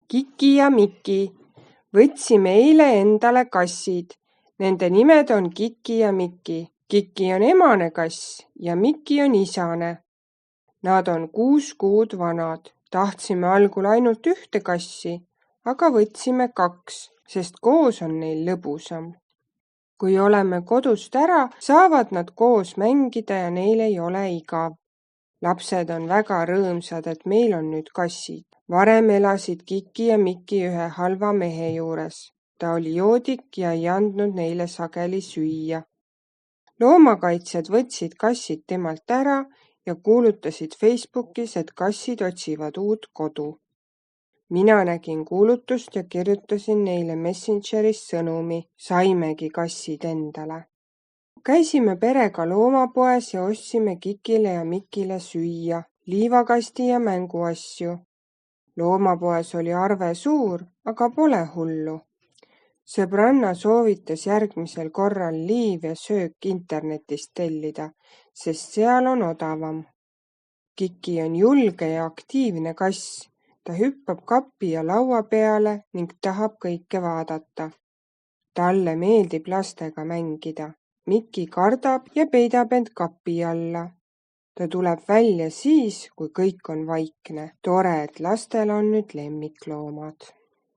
Kiki ja Miki. Võtsime eile endale kassid. Nende nimed on Kiki ja Miki. Kiki on emane kass ja Miki on isane. Nad on 6 kuud vanad. Tahtsime algul ainult ühte kassi, aga võtsime 2, sest koos on neil lõbusam. Kui oleme kodust ära, saavad nad koos mängida ja neil ei ole igav. Lapsed on väga rõõmsad, et meil on nüüd kassid. Varem elasid Kiki ja Miki ühe halva mehe juures. Ta oli joodik ja ei andnud neile sageli süüa. Loomakaitsjad võtsid kassid temalt ära ja kuulutasid Facebookis, et kassid otsivad uut kodu. Mina nägin kuulutust ja kirjutasin neile Messengeris sõnumi. Saimegi kassid endale. Käisime perega loomapoes ja ostsime Kikile ja Mikile süüa, liivakasti ja mänguasju. Loomapoes oli arve suur, aga pole hullu. Sõbranna soovitas järgmisel korral liiv ja söök internetist tellida, sest seal on odavam. Kiki on julge ja aktiivne kass. Ta hüppab kapi ja laua peale ning tahab kõike vaadata. Talle meeldib lastega mängida. Miki kardab ja peidab end kapi alla. Ta tuleb välja siis, kui kõik on vaikne. Tore, et lastel on nüüd lemmikloomad.